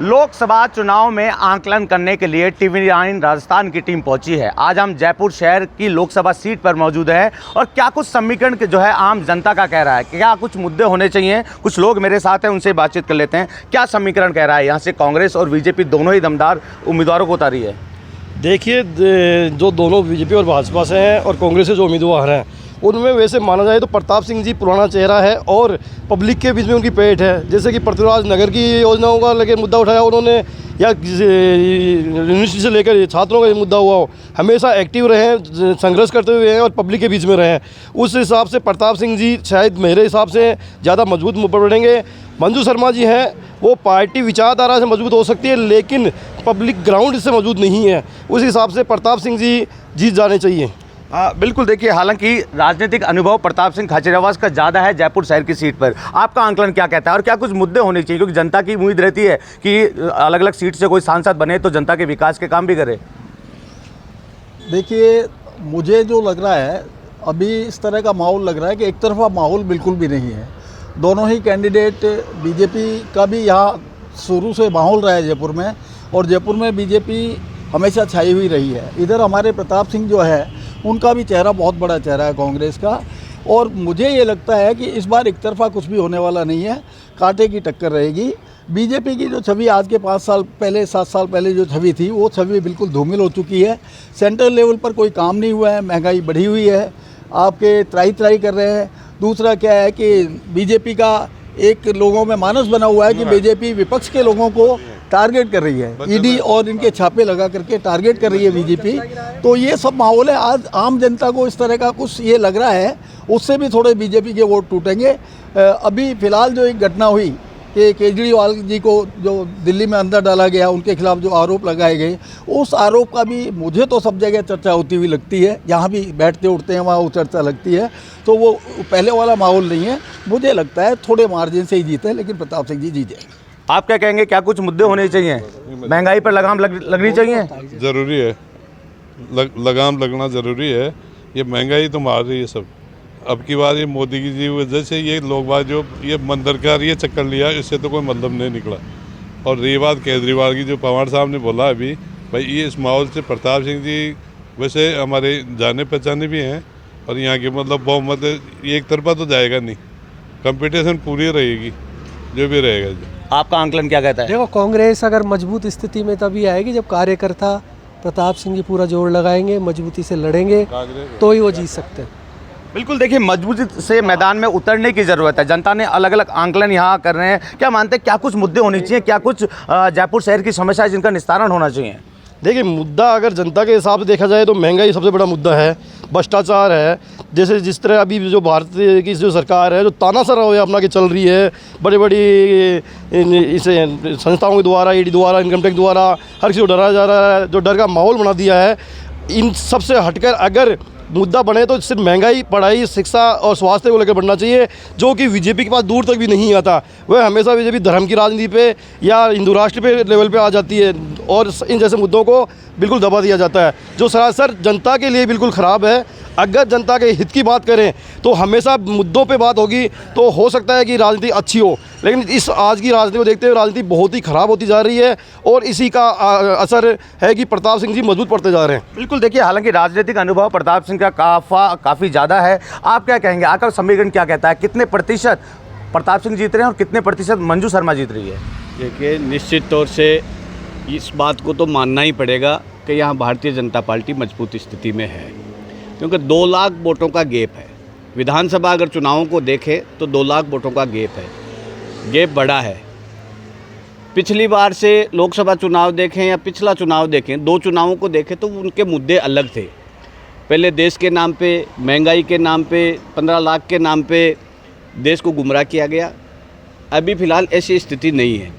लोकसभा चुनाव में आंकलन करने के लिए TV9 राजस्थान की टीम पहुंची है। आज हम जयपुर शहर की लोकसभा सीट पर मौजूद है और क्या कुछ समीकरण के जो है आम जनता का कह रहा है, क्या कुछ मुद्दे होने चाहिए। कुछ लोग मेरे साथ हैं, उनसे बातचीत कर लेते हैं। क्या समीकरण कह रहा है? यहाँ से कांग्रेस और बीजेपी दोनों ही दमदार उम्मीदवारों को उतारी है। देखिए, जो दोनों बीजेपी और भाजपा से हैं और कांग्रेस से जो उम्मीदवार हैं, उनमें वैसे माना जाए तो प्रताप सिंह जी पुराना चेहरा है और पब्लिक के बीच में उनकी पेठ है। जैसे कि पृथ्वीराज नगर की योजनाओं का लेकर मुद्दा उठाया उन्होंने, या यूनिवर्सिटी से लेकर छात्रों का मुद्दा हुआ हो, हमेशा एक्टिव रहे हैं, संघर्ष करते हुए हैं और पब्लिक के बीच में रहे हैं। उस हिसाब से प्रताप सिंह जी शायद मेरे हिसाब से ज़्यादा मजबूत पड़ेंगे। मंजू शर्मा जी हैं, वो पार्टी विचारधारा से मजबूत हो सकती है लेकिन पब्लिक ग्राउंड से मजबूत नहीं है। उस हिसाब से प्रताप सिंह जी जीत जाने चाहिए। बिल्कुल। देखिए, हालांकि राजनीतिक अनुभव प्रताप सिंह खाचरियावास का ज़्यादा है जयपुर शहर की सीट पर। आपका आंकलन क्या कहता है और क्या कुछ मुद्दे होने चाहिए, क्योंकि जनता की उम्मीद रहती है कि अलग अलग सीट से कोई सांसद बने तो जनता के विकास के काम भी करे। देखिए, मुझे जो लग रहा है अभी इस तरह का माहौल लग रहा है कि एक तरफा माहौल बिल्कुल भी नहीं है। दोनों ही कैंडिडेट, बीजेपी का भी यहाँ शुरू से माहौल रहा है जयपुर में, और जयपुर में बीजेपी हमेशा छाई हुई रही है। इधर हमारे प्रताप सिंह जो है उनका भी चेहरा बहुत बड़ा चेहरा है कांग्रेस का, और मुझे ये लगता है कि इस बार एक तरफा कुछ भी होने वाला नहीं है, कांटे की टक्कर रहेगी। बीजेपी की जो छवि आज के 5 साल पहले 7 साल पहले जो छवि थी, वो छवि बिल्कुल धूमिल हो चुकी है। सेंट्रल लेवल पर कोई काम नहीं हुआ है, महंगाई बढ़ी हुई है, आपके त्राई कर रहे हैं। दूसरा क्या है कि बीजेपी का एक लोगों में मानस बना हुआ है कि बीजेपी विपक्ष के लोगों को टारगेट कर रही है, ईडी और इनके छापे लगा करके टारगेट कर रही है बीजेपी। तो ये सब माहौल है। आज आम जनता को इस तरह का कुछ ये लग रहा है, उससे भी थोड़े बीजेपी के वोट टूटेंगे। अभी फ़िलहाल जो एक घटना हुई कि केजरीवाल जी को जो दिल्ली में अंदर डाला गया, उनके खिलाफ जो आरोप लगाए गए, उस आरोप का भी मुझे तो सब जगह चर्चा होती हुई लगती है। जहाँ भी बैठते उठते हैं वहाँ वो चर्चा लगती है। तो वो पहले वाला माहौल नहीं है। मुझे लगता है थोड़े मार्जिन से ही जीते, लेकिन प्रताप सिंह जी जीते। आप क्या कहेंगे, क्या कुछ मुद्दे होने चाहिए? महंगाई पर लगाम लगनी चाहिए। ज़रूरी है, लगाम लगना ज़रूरी है। ये महंगाई तो मार रही है सब। अब की बार ये मोदी की वजह से ये लोग बात जो ये मंदिर का ये चक्कर लिया, इससे तो कोई मतलब नहीं निकला। और रही बात केजरीवाल की, जो पवार साहब ने बोला अभी, भाई ये इस माहौल से प्रताप सिंह जी वैसे हमारे जाने पहचाने भी हैं और यहाँ के मतलब बहुमत ये एक तरफा तो जाएगा नहीं, कंपटीशन पूरी रहेगी जो भी रहेगा जी। आपका आंकलन क्या कहता है? देखो, कांग्रेस अगर मजबूत स्थिति में तभी आएगी जब कार्यकर्ता प्रताप सिंह जी पूरा जोर लगाएंगे, मजबूती से लड़ेंगे, तो ही वो जीत सकते हैं। बिल्कुल। देखिए, मजबूती से मैदान में उतरने की ज़रूरत है। जनता ने अलग अलग आंकलन यहाँ कर रहे हैं। क्या मानते हैं, क्या कुछ मुद्दे होने चाहिए, क्या कुछ जयपुर शहर की समस्या है जिनका निस्तारण होना चाहिए? देखिए, मुद्दा अगर जनता के हिसाब से देखा जाए तो महंगाई सबसे बड़ा मुद्दा है, भ्रष्टाचार है। जैसे जिस तरह अभी जो भारत की जो सरकार है, जो तानाशाह अपना के चल रही है, बड़ी बड़ी इसे संस्थाओं के द्वारा, ईडी द्वारा, इनकम टैक्स द्वारा हर किसी को डरा जा रहा है, जो डर का माहौल बना दिया है। इन सब से हटकर अगर मुद्दा बने तो सिर्फ महंगाई, पढ़ाई, शिक्षा और स्वास्थ्य को लेकर बढ़ना चाहिए, जो कि बीजेपी के पास दूर तक भी नहीं आता। वह हमेशा बीजेपी धर्म की राजनीति पे या हिंदू राष्ट्र पे लेवल पे आ जाती है और इन जैसे मुद्दों को बिल्कुल दबा दिया जाता है, जो सरासर जनता के लिए बिल्कुल ख़राब है। अगर जनता के हित की बात करें तो हमेशा मुद्दों पे बात होगी, तो हो सकता है कि राजनीति अच्छी हो, लेकिन इस आज की राजनीति को देखते हुए राजनीति बहुत ही ख़राब होती जा रही है और इसी का असर है कि प्रताप सिंह जी मजबूत पड़ते जा रहे हैं। बिल्कुल। देखिए, हालांकि राजनीतिक अनुभव प्रताप सिंह का काफ़ी ज़्यादा है। आप क्या कहेंगे, आपका समीकरण क्या कहता है? कितने प्रतिशत प्रताप सिंह जीत रहे हैं और कितने प्रतिशत मंजू शर्मा जीत रही है? देखिए, निश्चित तौर से इस बात को तो मानना ही पड़ेगा कि यहाँ भारतीय जनता पार्टी मजबूत स्थिति में है, क्योंकि 2 लाख वोटों का गैप है। विधानसभा अगर चुनावों को देखें तो 2 लाख वोटों का गैप है, गैप बड़ा है। पिछली बार से लोकसभा चुनाव देखें या पिछला चुनाव देखें, 2 चुनावों को देखें तो उनके मुद्दे अलग थे। पहले देश के नाम पे, महंगाई के नाम पे, 15 लाख के नाम पे देश को गुमराह किया गया। अभी फ़िलहाल ऐसी स्थिति नहीं है।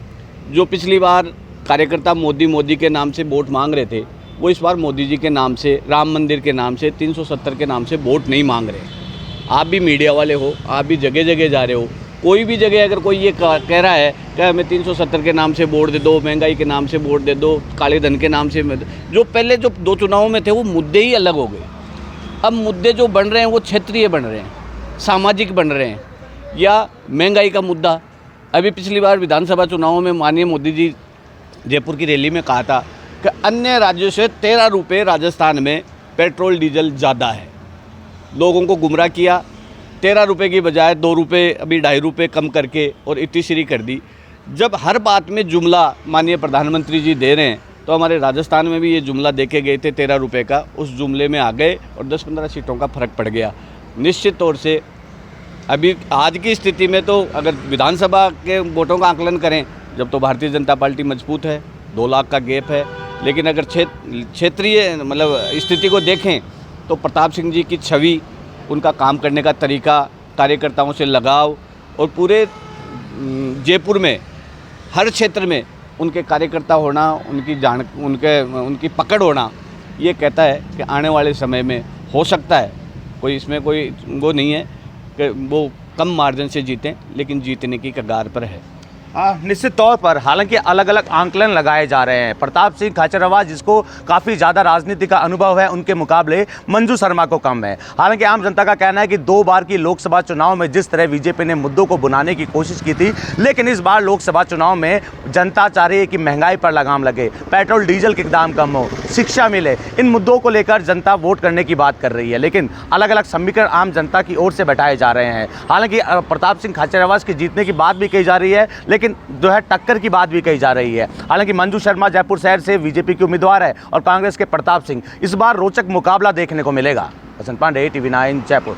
जो पिछली बार कार्यकर्ता मोदी के नाम से वोट मांग रहे थे, वो इस बार मोदी जी के नाम से, राम मंदिर के नाम से, 370 के नाम से वोट नहीं मांग रहे। आप भी मीडिया वाले हो, आप भी जगह जगह जा रहे हो, कोई भी जगह अगर कोई ये कह रहा है कि हमें 370 के नाम से वोट दे दो, महंगाई के नाम से वोट दे दो, काले धन के नाम से, जो पहले जो 2 चुनावों में थे वो मुद्दे ही अलग हो गए। अब मुद्दे जो बन रहे हैं वो क्षेत्रीय बन रहे हैं, सामाजिक बन रहे हैं, या महंगाई का मुद्दा। अभी पिछली बार विधानसभा चुनावों में माननीय मोदी जी जयपुर की रैली में कहा था कि अन्य राज्यों से 13 रुपये राजस्थान में पेट्रोल डीजल ज़्यादा है। लोगों को गुमराह किया, 13 रुपये की बजाय 2 रुपये अभी 2.5 रुपये कम करके और इतनी कर दी। जब हर बात में जुमला माननीय प्रधानमंत्री जी दे रहे हैं तो हमारे राजस्थान में भी ये जुमला देके गए थे 13 रुपये का, उस जुमले में आ गए और 10-15 सीटों का फ़र्क पड़ गया। निश्चित तौर से अभी आज की स्थिति में तो अगर विधानसभा के वोटों का आकलन करें, जब तो भारतीय जनता पार्टी मजबूत है, 2 लाख का गैप है। लेकिन अगर क्षेत्रीय मतलब स्थिति को देखें तो प्रताप सिंह जी की छवि, उनका काम करने का तरीका, कार्यकर्ताओं से लगाव और पूरे जयपुर में हर क्षेत्र में उनके कार्यकर्ता होना, उनकी पकड़ होना, ये कहता है कि आने वाले समय में हो सकता है कोई इसमें कोई वो नहीं है कि वो कम मार्जिन से जीतें, लेकिन जीतने की कगार पर है। निश्चित तौर पर हालांकि अलग अलग आंकलन लगाए जा रहे हैं। प्रताप सिंह खाचरियावास जिसको काफ़ी ज़्यादा राजनीति का अनुभव है, उनके मुकाबले मंजू शर्मा को कम है। हालांकि आम जनता का कहना है कि 2 बार की लोकसभा चुनाव में जिस तरह बीजेपी ने मुद्दों को बुनाने की कोशिश की थी, लेकिन इस बार लोकसभा चुनाव में जनता चाह रही है कि महंगाई पर लगाम लगे, पेट्रोल डीजल के दाम कम हो, शिक्षा मिले। इन मुद्दों को लेकर जनता वोट करने की बात कर रही है, लेकिन अलग अलग समीकरण आम जनता की ओर से बैठाए जा रहे हैं। हालांकि प्रताप सिंह खाचरियावास के जीतने की बात भी कही जा रही है, लेकिन जो है टक्कर की बात भी कही जा रही है। हालांकि मंजू शर्मा जयपुर शहर से बीजेपी की उम्मीदवार है और कांग्रेस के प्रताप सिंह, इस बार रोचक मुकाबला देखने को मिलेगा। हसन पांडे, TV9 जयपुर।